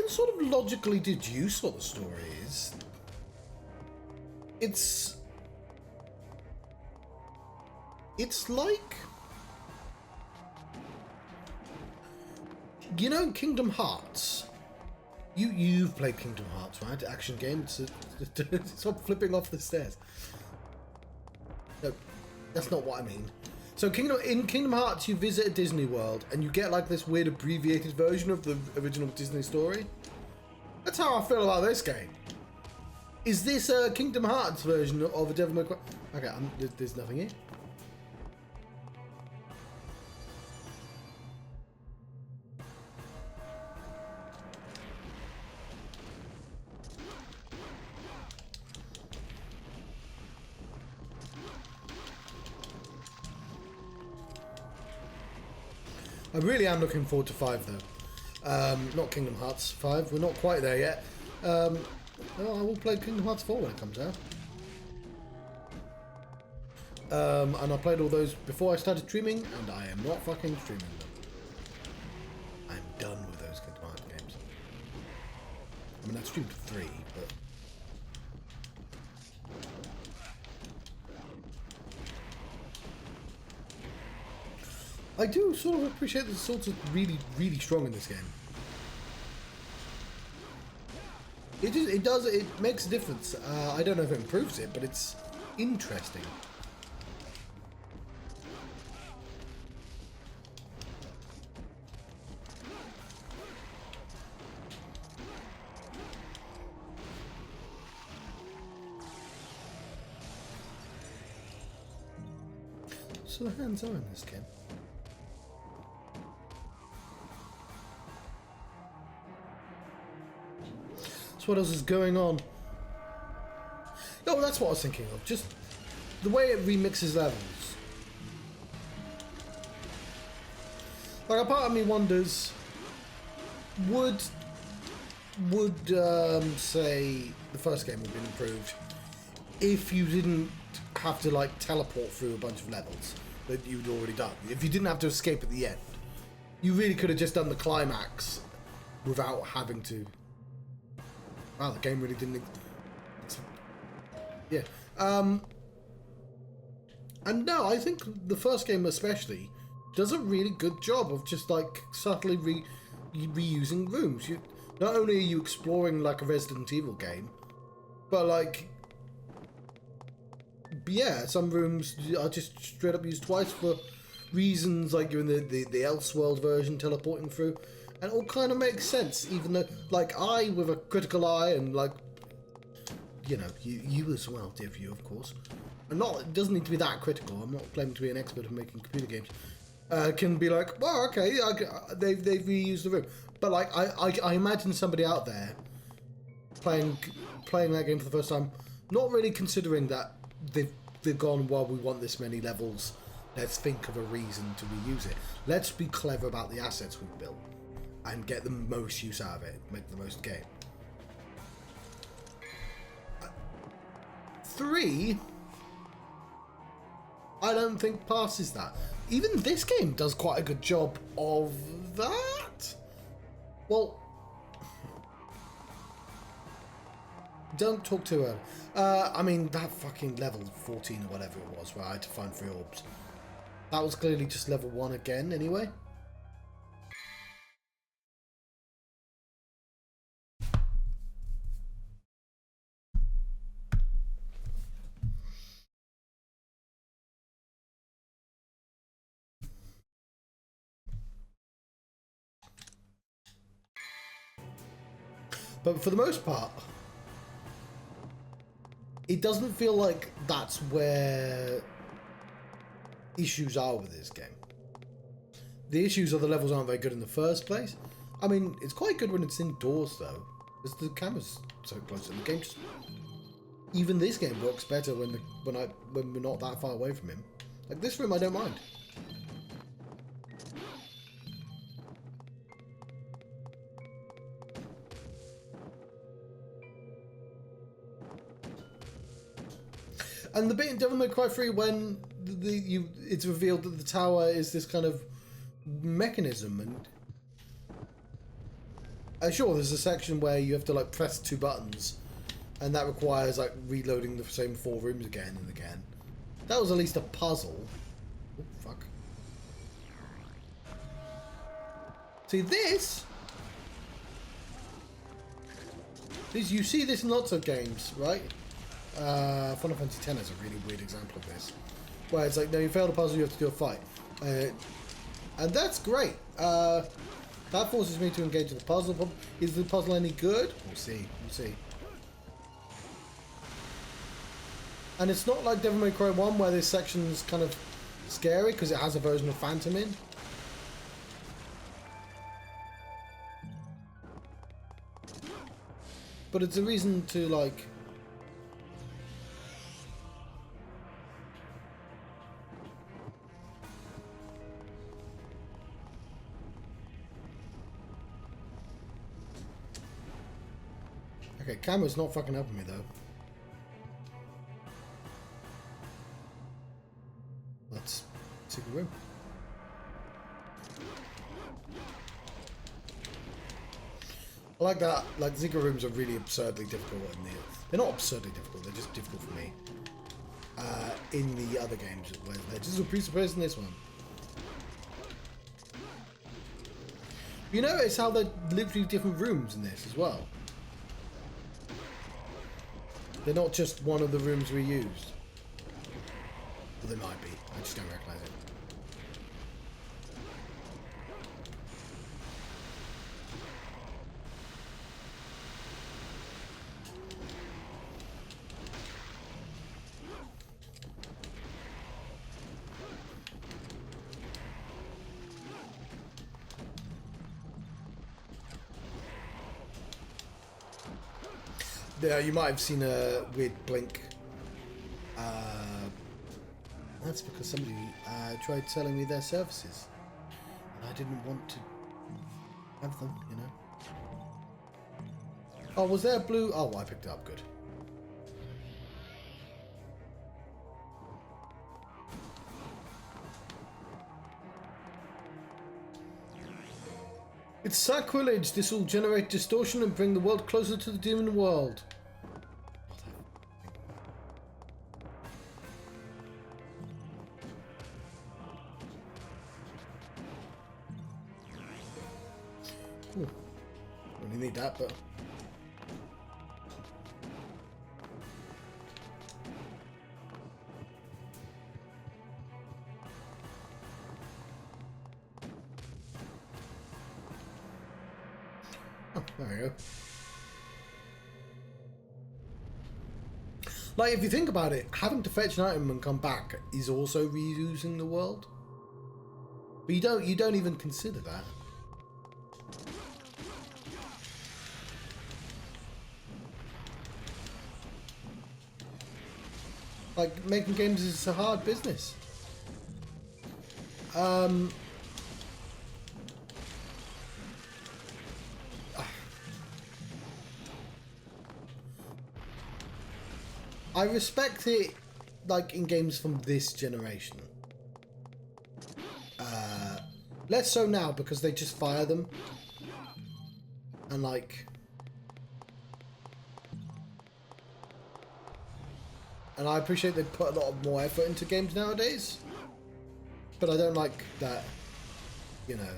can sort of logically deduce what the story is. It's like, you know, Kingdom Hearts. You've played Kingdom Hearts, right? Action game. Stop flipping off the stairs. No, that's not what I mean. So in Kingdom Hearts, you visit a Disney World and you get like this weird abbreviated version of the original Disney story. That's how I feel about this game. Is this a Kingdom Hearts version of a Devil May Cry? Okay, there's nothing here. I really am looking forward to 5 though. Not Kingdom Hearts 5, we're not quite there yet. Well, I will play Kingdom Hearts 4 when it comes out. And I played all those before I started streaming, and I am not fucking streaming them. I'm done with those Kingdom Hearts games. I mean, I streamed 3, but... I do sort of appreciate the swords are really, really strong in this game. It makes a difference. I don't know if it improves it, but it's interesting. So the hands are in this game. So what else is going on? Oh, that's what I was thinking of. Just the way it remixes levels. Like, a part of me wonders, would say the first game would have been improved if you didn't have to like teleport through a bunch of levels that you'd already done. If you didn't have to escape at the end, you really could have just done the climax without having to. Wow, the game really didn't. Yeah. And no, I think the first game especially does a really good job of just like subtly reusing rooms. Not only are you exploring like a Resident Evil game, but like, yeah, some rooms are just straight up used twice for reasons like you're in the Elseworld version teleporting through. And it all kind of makes sense, even though, like, I, with a critical eye, and, like, you know, you as well, dear viewer, of course, and it doesn't need to be that critical, I'm not claiming to be an expert in making computer games, can be like, well, okay, they've reused the room. But, like, I imagine somebody out there playing that game for the first time, not really considering that they've gone, well, we want this many levels, let's think of a reason to reuse it. Let's be clever about the assets we've built and get the most use out of it, make the most game. 3, I don't think passes that. Even this game does quite a good job of that. Well, don't talk too early. I mean, that fucking level 14 or whatever it was, where I had to find 3 orbs. That was clearly just level 1 again, anyway. But for the most part, it doesn't feel like that's where issues are with this game. The issues are the levels aren't very good in the first place. I mean, it's quite good when it's indoors though, because the camera's so close and the game just... Even this game works better when we're not that far away from him. Like this room I don't mind. And the bit in Devil May Cry 3 when it's revealed that the tower is this kind of mechanism, and Sure, there's a section where you have to like press 2 buttons, and that requires like reloading the same 4 rooms again and again. That was at least a puzzle. Oh, fuck. See this? You see this in lots of games, right? Final Fantasy X is a really weird example of this, where it's like, no, you failed a puzzle, you have to do a fight, and that's great. That forces me to engage with the puzzle. Is the puzzle any good? We'll see. We'll see. And it's not like Devil May Cry 1 where this section's kind of scary because it has a version of Phantom in. But it's a reason to like... Okay, camera's not fucking helping me though. Let's take a room. I like that. Like, Zika rooms are really absurdly difficult in the... They're not absurdly difficult, they're just difficult for me. In the other games, where they're just presupposed in this one. You notice how they're literally different rooms in this as well. They're not just one of the rooms we used. Well, they might be. I just don't recognise it. You might have seen a weird blink. That's because somebody tried selling me their services. And I didn't want to have them, you know. Oh, was there a blue? Oh, I picked it up. Good. It's sacrilege. This will generate distortion and bring the world closer to the demon world. Ooh. Don't really need that, but... Oh, there we go. Like, if you think about it, having to fetch an item and come back is also reusing the world. But you don't even consider that. Like, making games is a hard business. I respect it, like, in games from this generation. Less so now, because they just fire them. And, like... And I appreciate they put a lot more effort into games nowadays. But I don't like that, you know,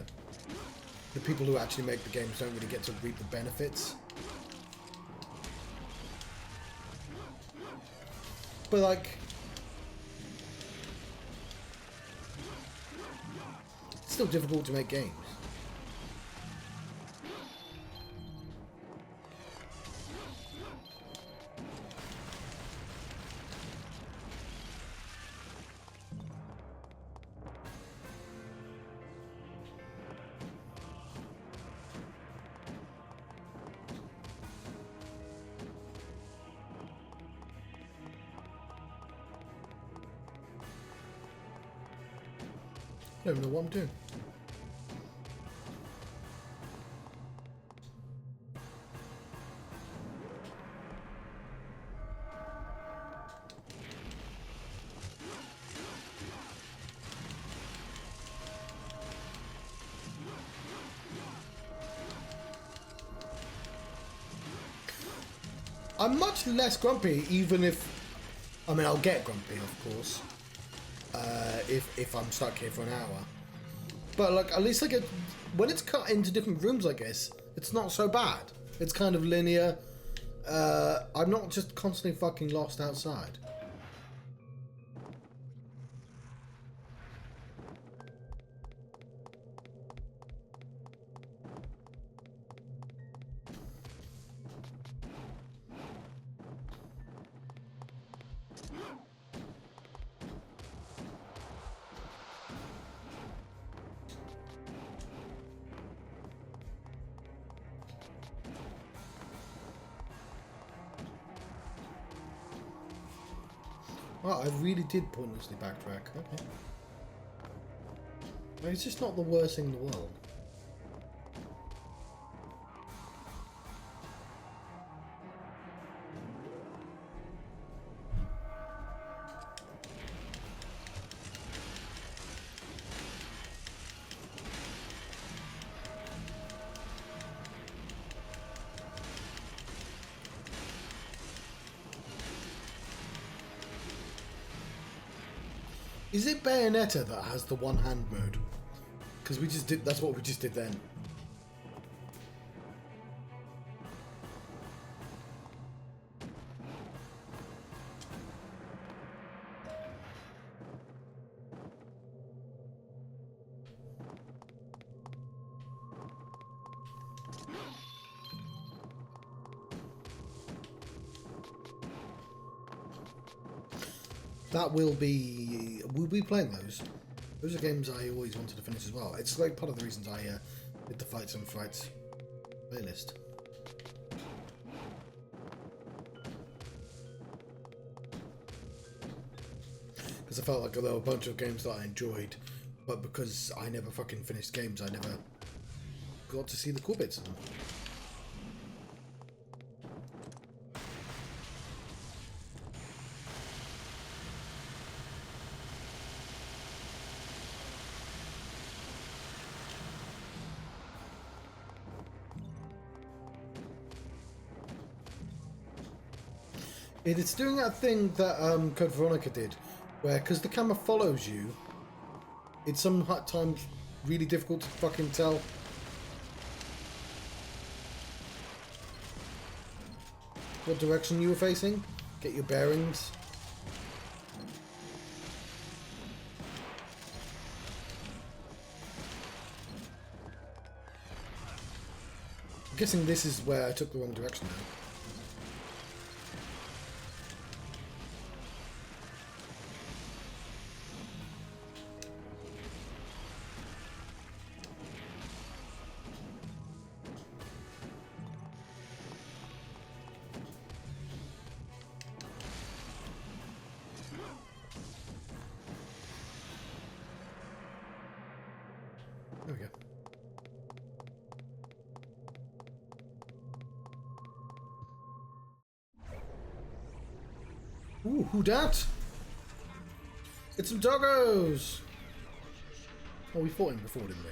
the people who actually make the games don't really get to reap the benefits. But, like, it's still difficult to make games. I don't know what I'm doing. I'm much less grumpy, even if... I mean, I'll get grumpy, of course, if I'm stuck here for an hour. But, like, at least, like, when it's cut into different rooms, I guess, it's not so bad. It's kind of linear. I'm not just constantly fucking lost outside. Well, I really did pointlessly backtrack. Okay. I mean, it's just not the worst thing in the world. Is it Bayonetta that has the one-hand mode? Because we just did, that's what we just did then. That will be... We'll be playing those. Those are games I always wanted to finish as well. It's like part of the reasons I did the Fights and Frights playlist. Because I felt like there were a bunch of games that I enjoyed, but because I never fucking finished games, I never got to see the cool bits of them. It's doing that thing that Code Veronica did, where, because the camera follows you, it's sometimes really difficult to fucking tell what direction you were facing, get your bearings. I'm guessing this is where I took the wrong direction now. There we go. Ooh, who dat? It's some doggos! Oh, we fought him before, didn't we?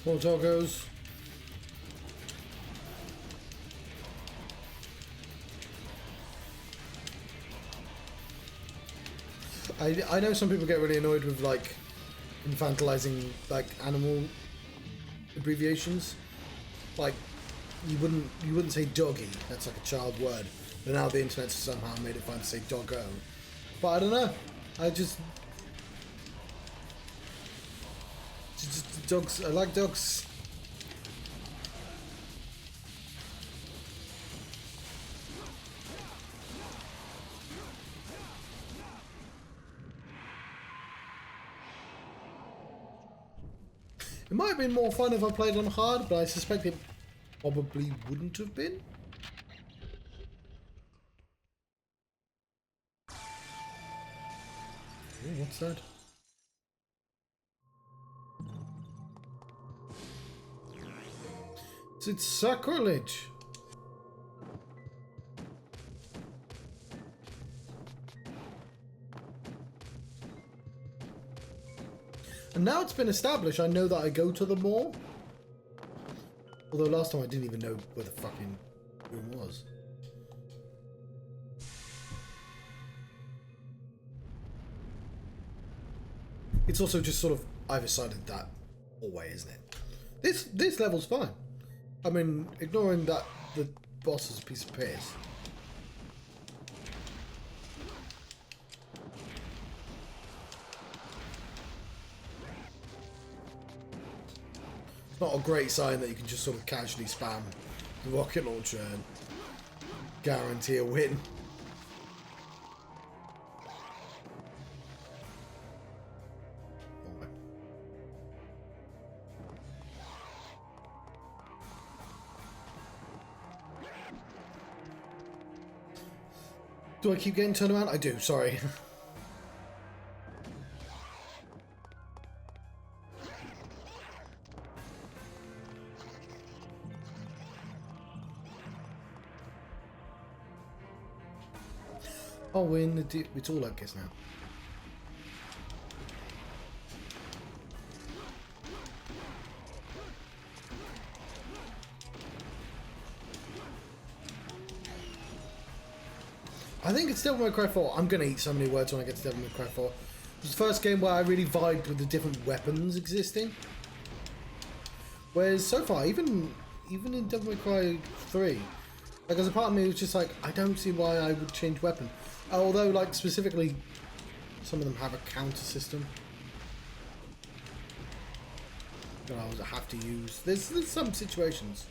More doggos. I know some people get really annoyed with like infantilizing like animal abbreviations. Like you wouldn't say doggy. That's like a child word. But now the internet somehow made it fine to say doggo. But I don't know. I just dogs. I like dogs. It might have been more fun if I played on hard, but I suspect it probably wouldn't have been. Oh, what's that? It's sacrilege. And now it's been established, I know that I go to them more. Although last time I didn't even know where the fucking room was. It's also just sort of either side of that hallway, isn't it? This level's fine. I mean, ignoring that the boss is a piece of piss. It's not a great sign that you can just sort of casually spam the rocket launcher and guarantee a win. Do I keep getting turned around? I do, sorry. Oh, we're in the it's all like this now. I think it's Devil May Cry 4. I'm going to eat so many words when I get to Devil May Cry 4. It was the first game where I really vibed with the different weapons existing. Whereas so far, even in Devil May Cry 3, like as a part of me it was just like, I don't see why I would change weapon. Although, like, specifically, some of them have a counter system that I would have to use. There's some situations.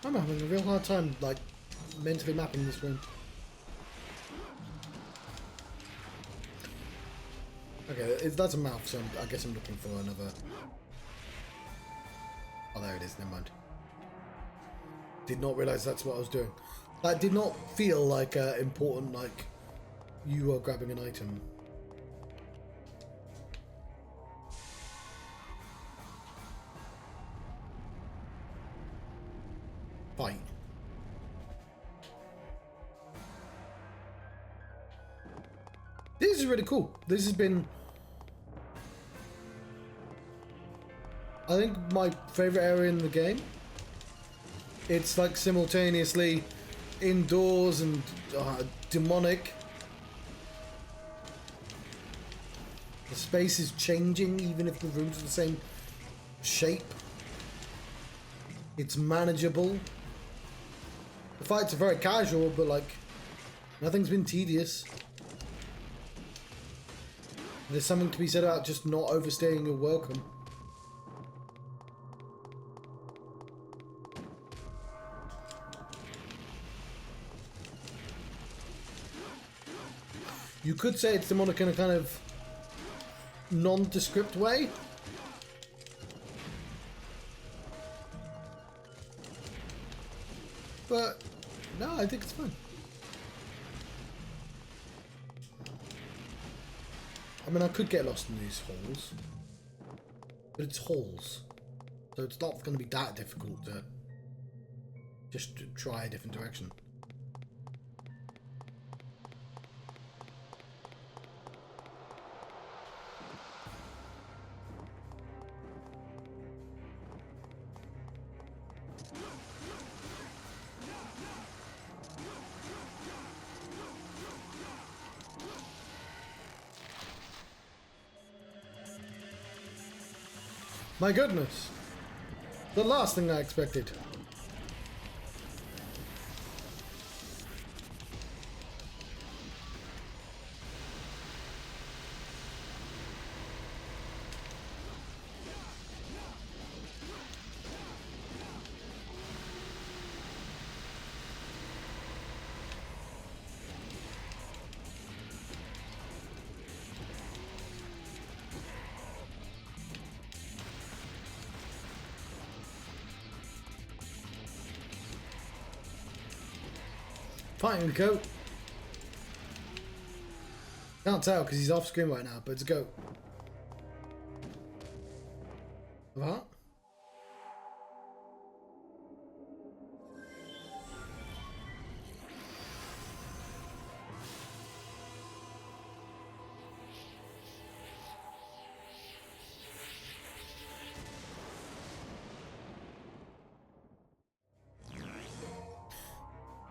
I'm having a real hard time, like, mentally mapping this room. Okay, that's a mouth, so I guess I'm looking for another... Oh, there it is, never mind. Did not realise that's what I was doing. That did not feel like important, like, you are grabbing an item. Fight. This is really cool. This has been, I think, my favourite area in the game. It's like simultaneously indoors and demonic. The space is changing even if the rooms are the same shape. It's manageable. The fights are very casual, but like, nothing's been tedious. There's something to be said about just not overstaying your welcome. You could say it's demonic in a kind of nondescript way. But no, I think it's fun. I mean, I could get lost in these halls, but it's halls, so it's not going to be that difficult to just try a different direction. My goodness. The last thing I expected. Fine, go. Can't tell because he's off screen right now, but it's go. What?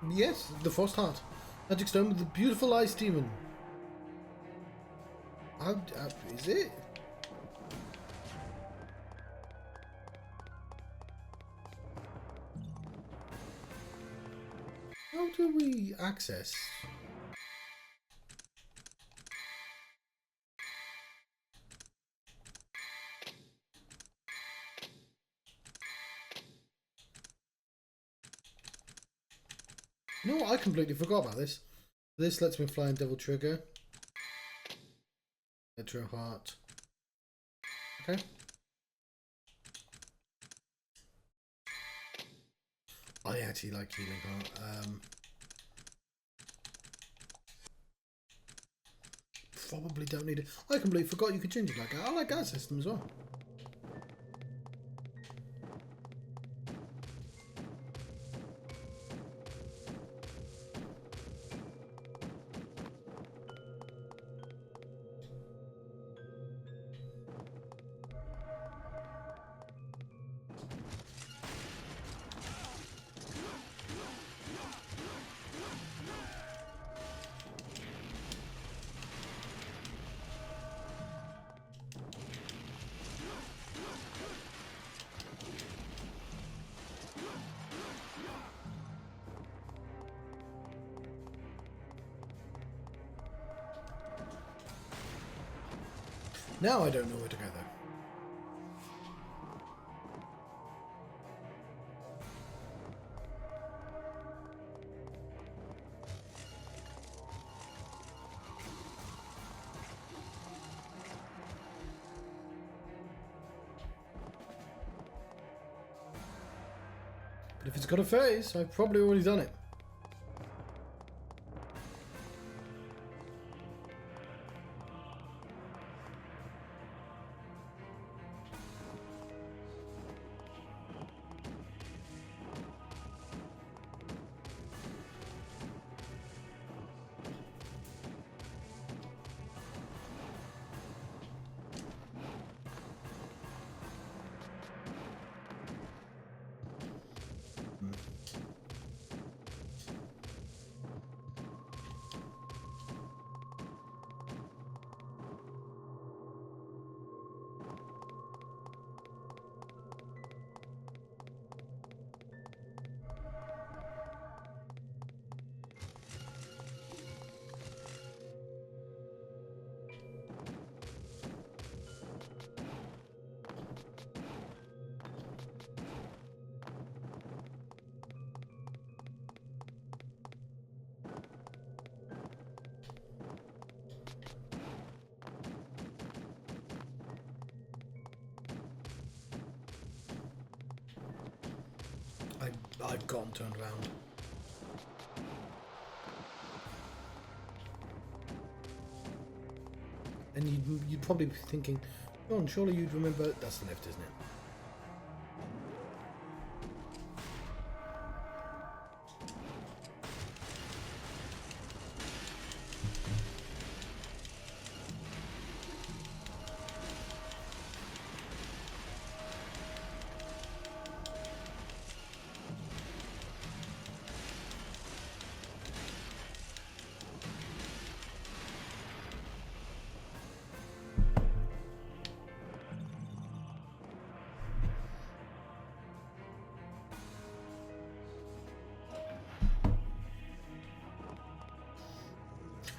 Yes, the Frost Heart. Magic stone with the beautiful ice demon. How is it? How do we access? You know what? I completely forgot about this. This lets me fly in Devil Trigger. Metro Heart. Okay. I actually like Healing Heart. Probably don't need it. I completely forgot you could change it like that. I like that system as well. Now I don't know where to go though. But if it's got a face, I've probably already done it. I've gone turned around. And you'd probably be thinking, John, surely you'd remember that's the lift, isn't it?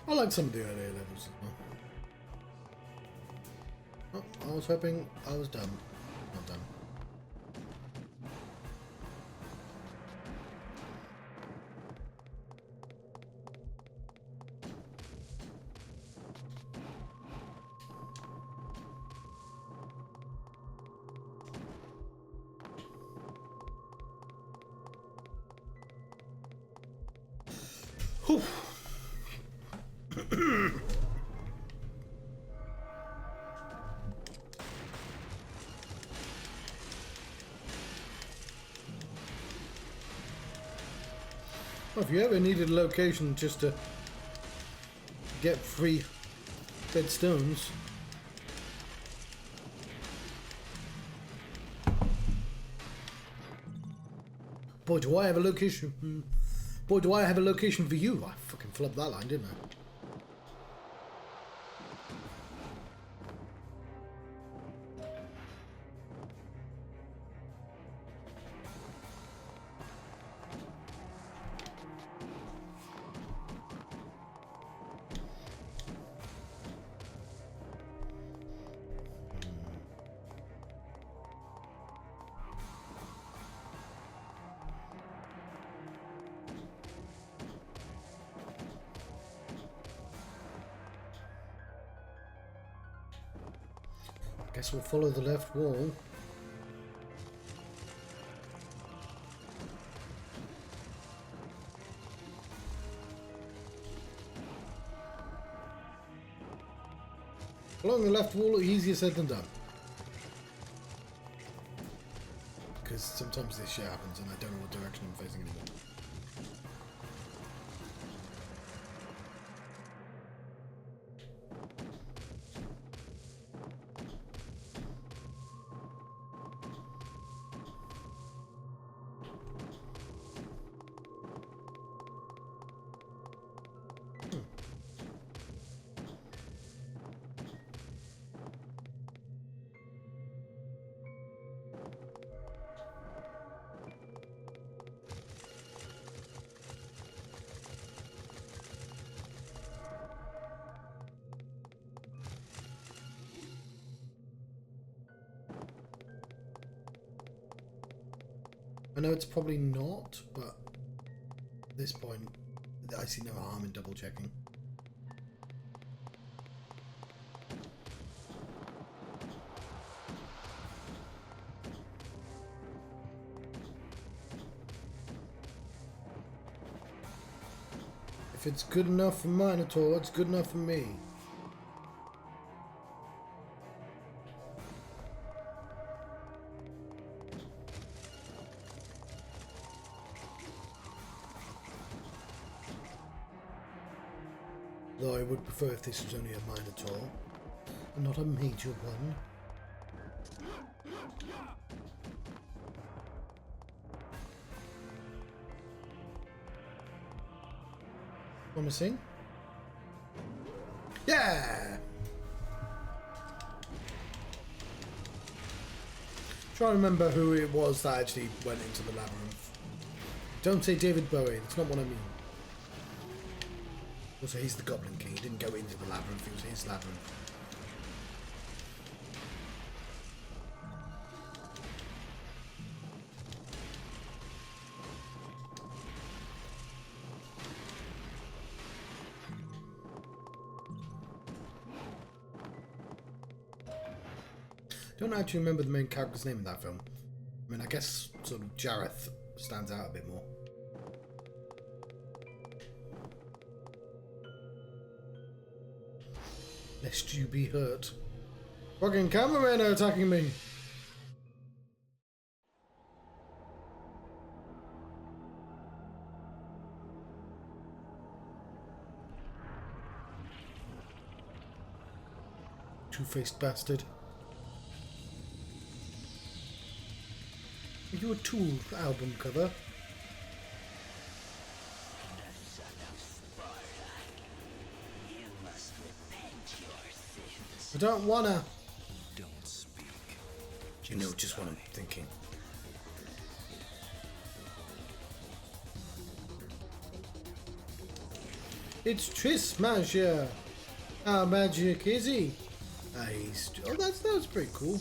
I like some of the earlier levels as well. Oh, I was hoping I was done. Not done. Whew. Well, if you ever needed a location just to get free dead stones, boy, do I have a location. Boy, do I have a location for you. I fucking flubbed that line, didn't I? Guess we'll follow the left wall. Along the left wall, easier said than done. Because sometimes this shit happens and I don't know what direction I'm facing anymore. I know it's probably not, but at this point, I see no harm in double checking. If it's good enough for Minotaur, it's good enough for me. Though I would prefer if this was only a Minotaur, and not a major one. Promising. Yeah! Try to remember who it was that actually went into the labyrinth. Don't say David Bowie, that's not what I mean. Also, he's the Goblin King. He didn't go into the labyrinth, it was his labyrinth. Don't actually remember the main character's name in that film. I mean, I guess sort of Jareth stands out a bit more. Lest you be hurt. Fucking cameramen are attacking me! Two-faced bastard. Are you a Tool album cover? I don't wanna. Don't speak. You know just what I'm thinking. It's Trismagia. How magic is he? Oh, that's pretty cool.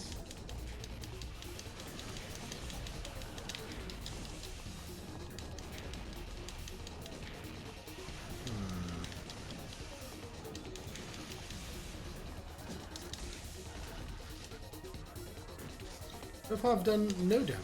So far I've done no damage.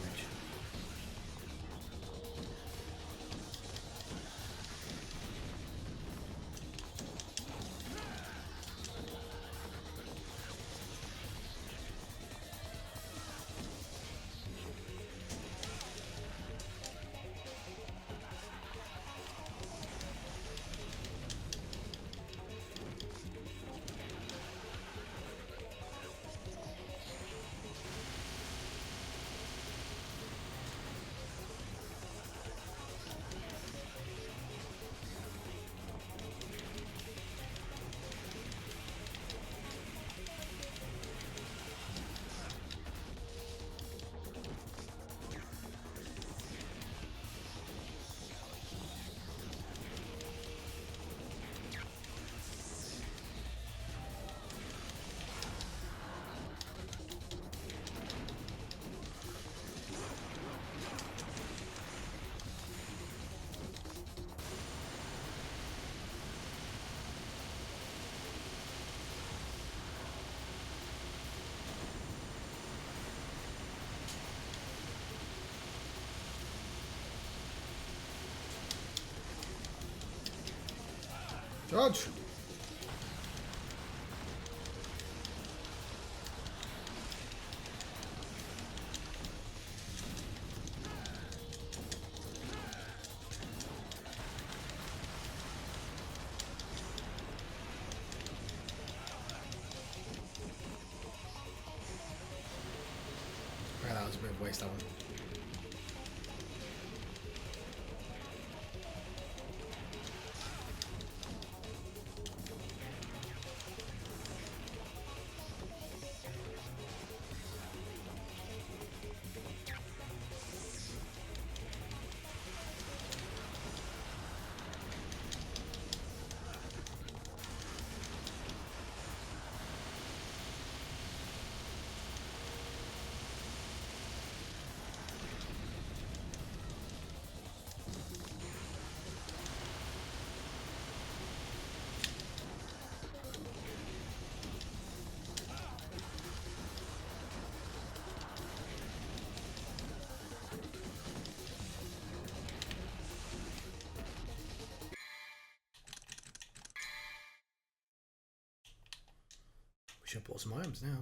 Dodge! Right, that was a bit of a waste, that one. We should put some items now.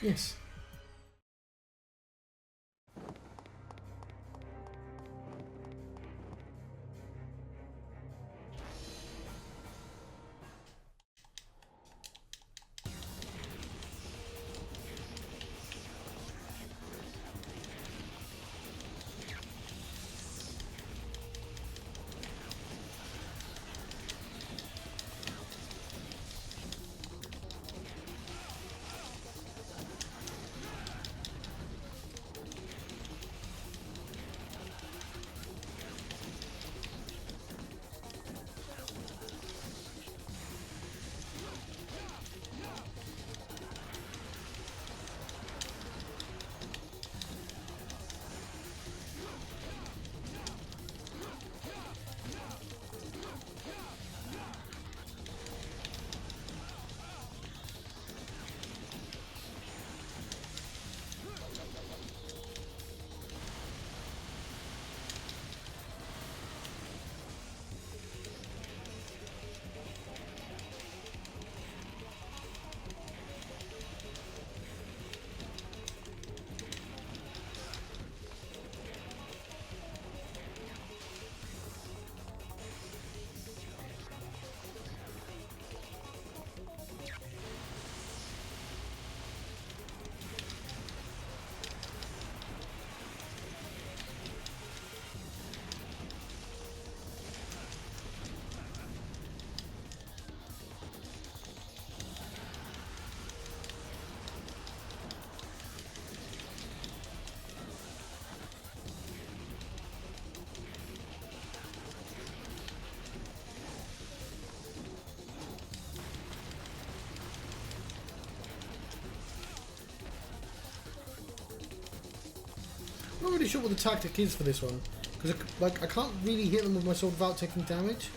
Yes. I'm not really sure what the tactic is for this one, because like I can't really hit them with my sword without taking damage.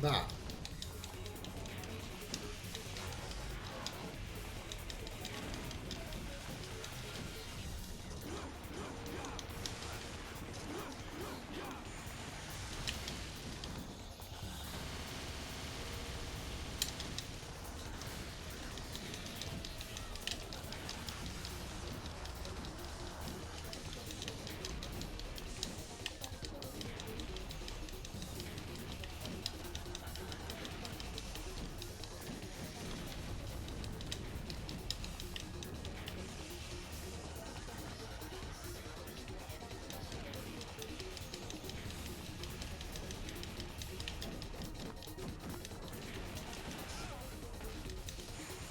That.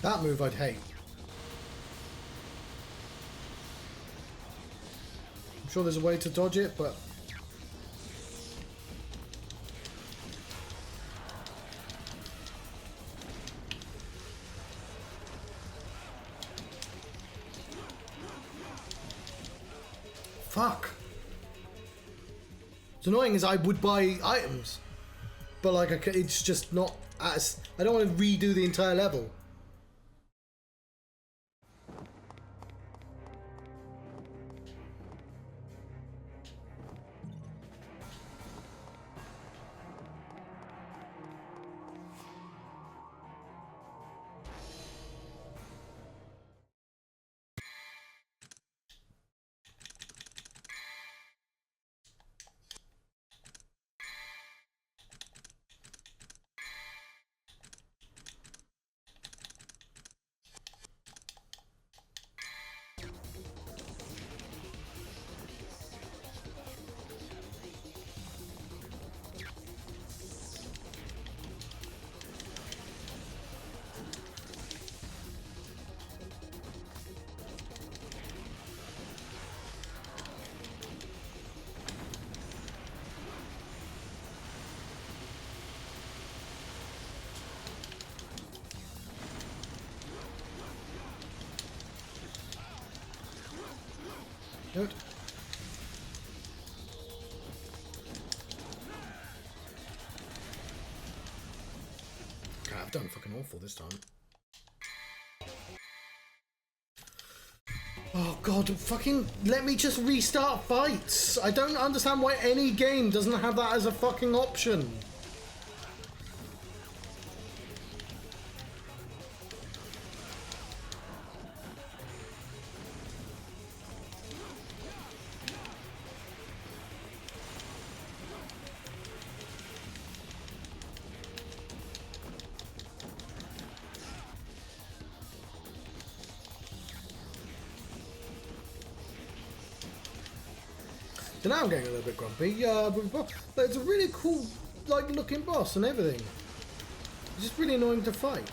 That move I'd hate. I'm sure there's a way to dodge it, but... Fuck. What's annoying is I would buy items, but like it's just not as... I don't want to redo the entire level. Nope. God, I've done fucking awful this time. Oh god, fucking let me just restart fights. I don't understand why any game doesn't have that as a fucking option. So now I'm getting a little bit grumpy, but it's a really cool, like, looking boss and everything. It's just really annoying to fight.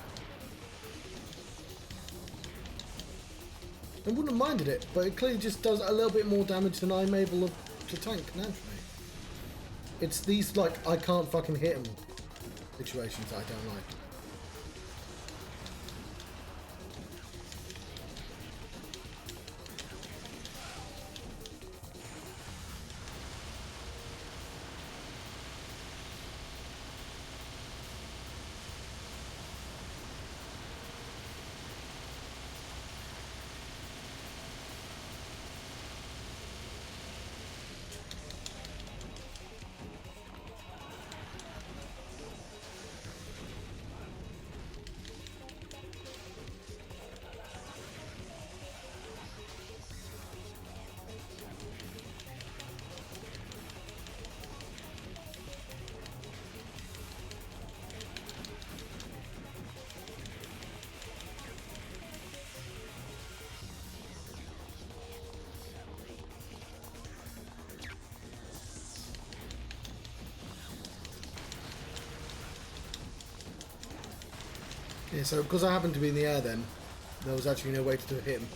I wouldn't have minded it, but it clearly just does a little bit more damage than I'm able to tank naturally. It's these, like, I can't fucking hit him situations that I don't like. Yeah, so because I happened to be in the air then, there was actually no way to hit him.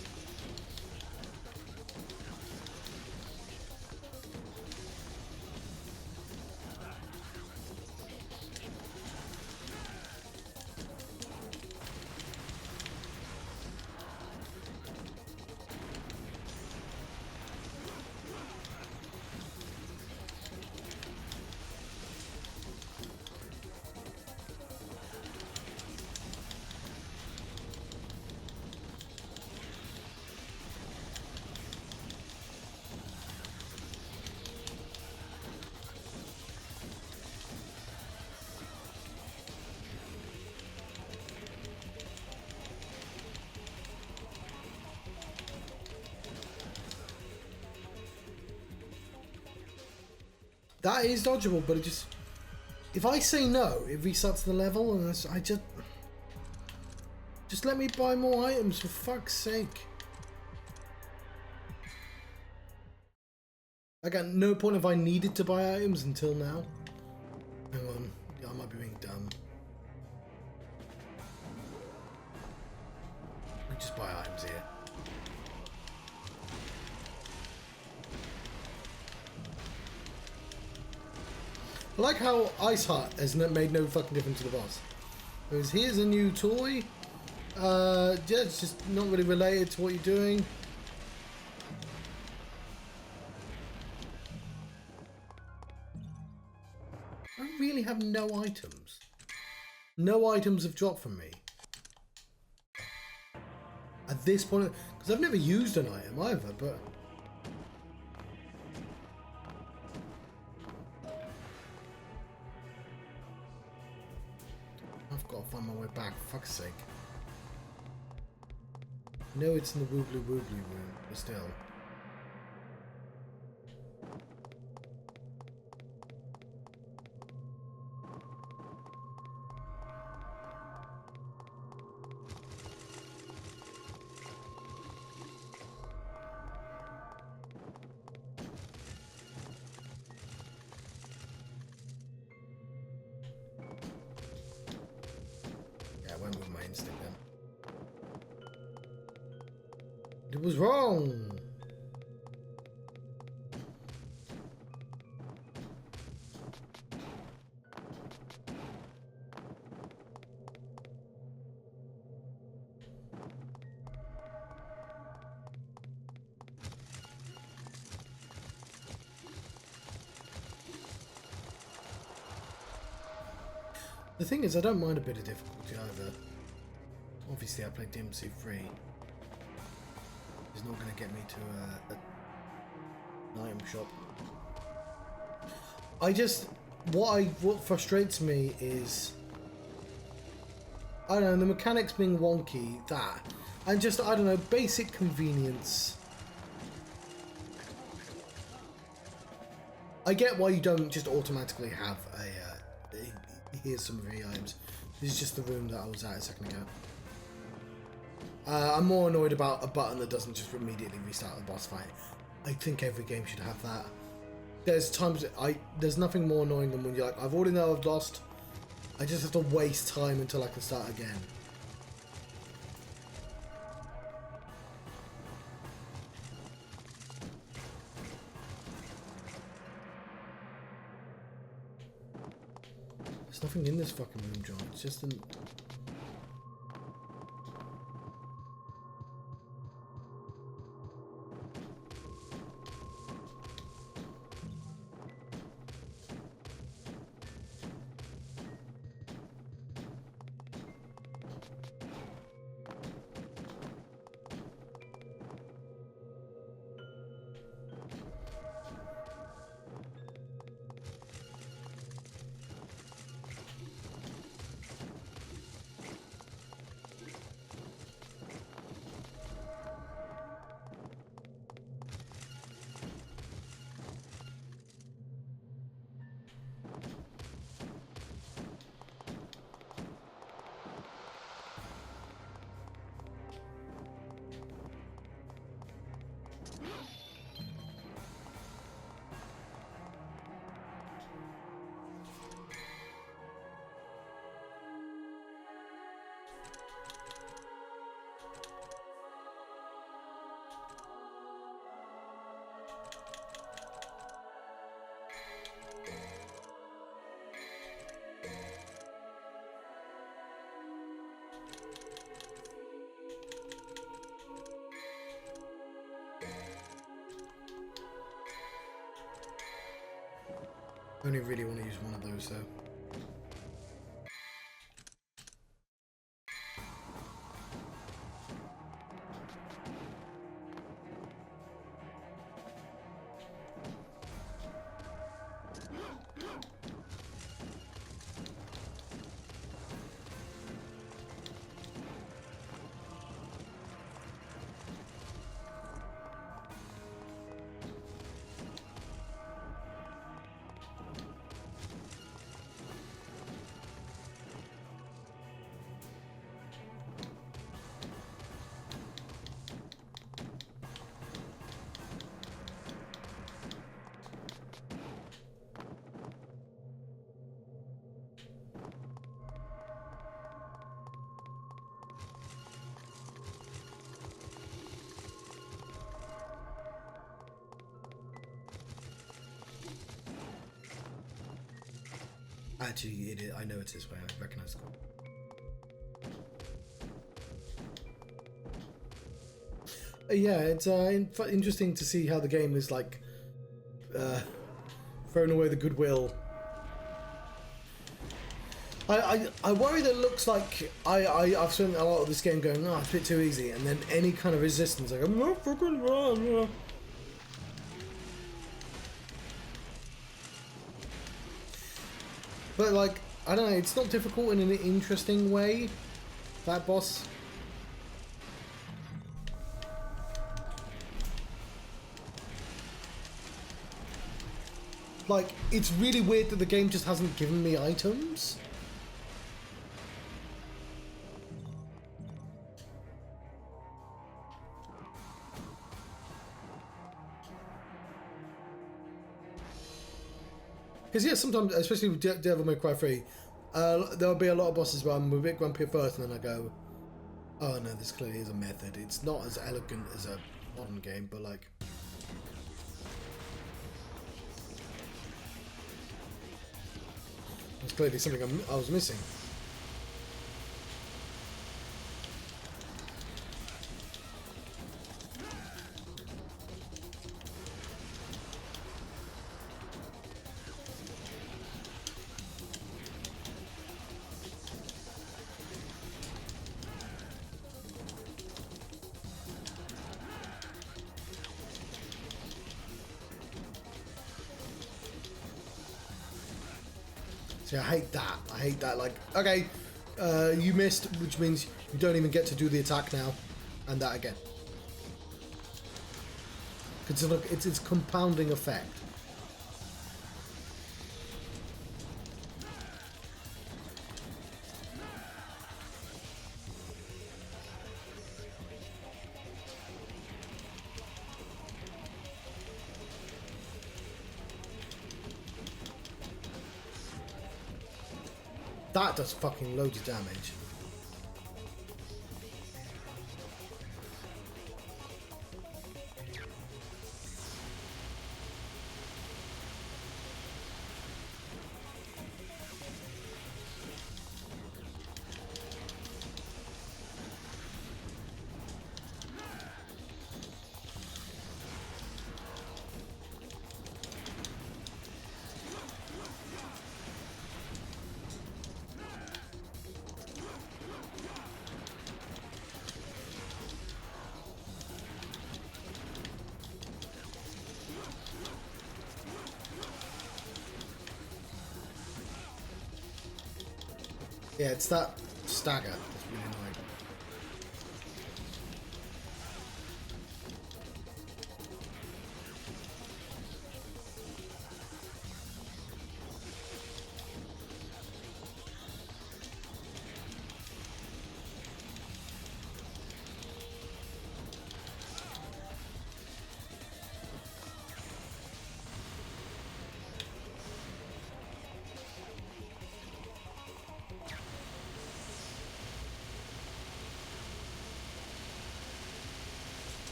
That is dodgeable, but it just... If I say no, it resets the level, and I just... Just let me buy more items, for fuck's sake. I got no point if I needed to buy items until now. Hang on. Yeah, I might be being dumb. We just buy items here. I like how Ice Heart has made no fucking difference to the boss. Because here's a new toy. Yeah, it's just not really related to what you're doing. I really have no items. No items have dropped from me. At this point, because I've never used an item either, but... I've got to find my way back, for fuck's sake. No, it's in the woobly woobly room, but still. Yeah, I went with my instinct then. It was wrong! The thing is, I don't mind a bit of difficulty either. Obviously, I played DMC free. It's not going to get me to an item shop. What frustrates me is, I don't know, the mechanics being wonky, that, and just, I don't know, basic convenience. I get why you don't just automatically have here's some of the items. This is just the room that I was at a second ago. I'm more annoyed about a button that doesn't just immediately restart the boss fight. I think every game should have that. There's times there's nothing more annoying than when you're like, I've already know I've lost. I just have to waste time until I can start again. There's nothing in this fucking room, John. It's just an... I only really want to use one of those though. Actually, I know it's this way. I recognise the call. Yeah, it's interesting to see how the game is like throwing away the goodwill. I worry that it looks like I've spent a lot of this game going, oh, it's a bit too easy, and then any kind of resistance, I go, no, fucking run. But like, I don't know, it's not difficult in an interesting way, that boss. Like, it's really weird that the game just hasn't given me items. Because yeah, sometimes, especially with Devil May Cry 3, there'll be a lot of bosses where I'm a bit grumpy at first, and then I go, oh no, this clearly is a method. It's not as elegant as a modern game, but like... It's clearly something I was missing. See, I hate that. I hate that. Like, okay, you missed, which means you don't even get to do the attack now, and that again. It's compounding effect. That does fucking loads of damage. Yeah, it's that stagger that's really annoying.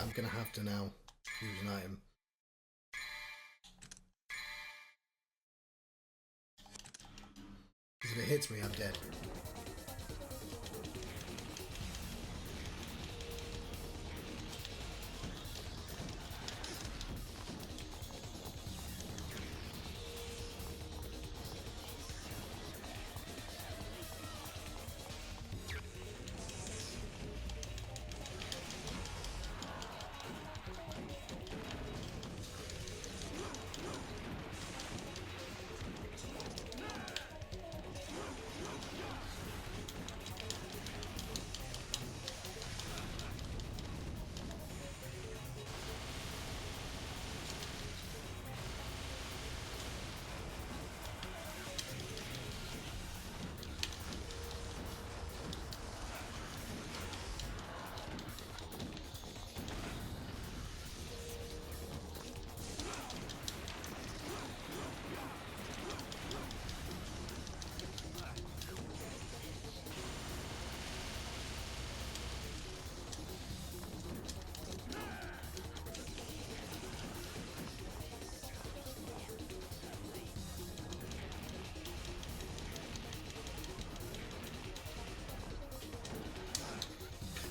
I'm gonna have to now use an item. Because if it hits me, I'm dead.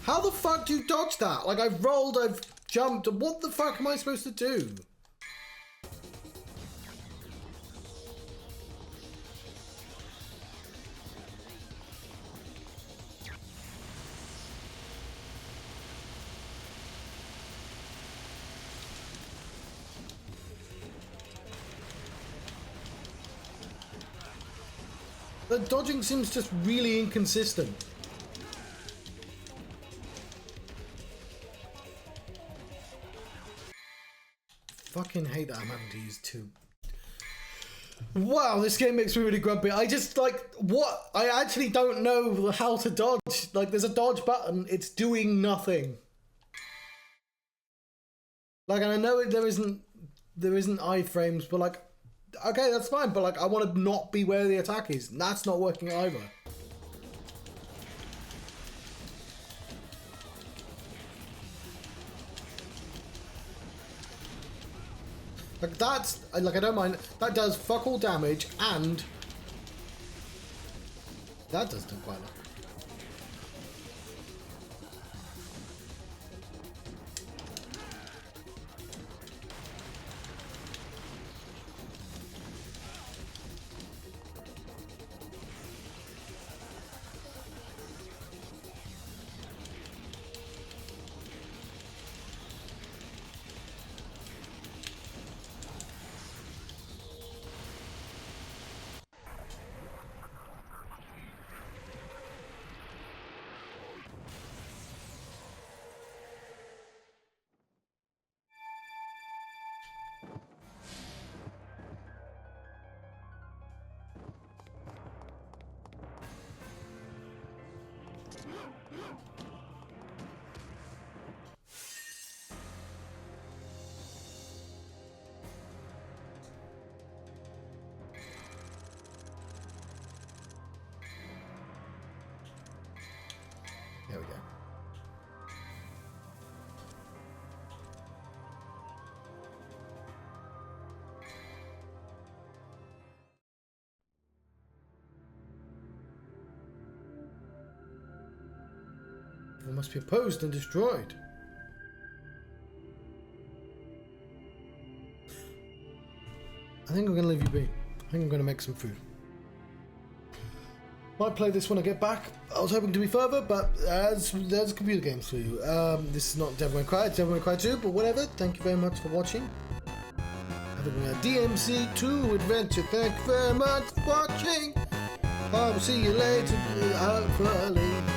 How the fuck do you dodge that? Like, I've rolled, I've jumped. What the fuck am I supposed to do? The dodging seems just really inconsistent. Fucking hate that I'm having to use two. Wow, this game makes me really grumpy. I just, like, what? I actually don't know how to dodge. Like, there's a dodge button. It's doing nothing. Like, and I know there isn't iframes, but, like, okay, that's fine. But, like, I want to not be where the attack is. And that's not working either. Like, that's, like, I don't mind. That does fuck all damage, and that does do quite a lot. There we go. It must be opposed and destroyed. I think I'm going to leave you be. I think I'm going to make some food. Might play this when I get back. I was hoping to be further, but there's computer games for you. This is not Devil May Cry, it's Devil May Cry 2, but whatever. Thank you very much for watching. Having a DMC 2 adventure. Thank you very much for watching. I will see you later, hopefully.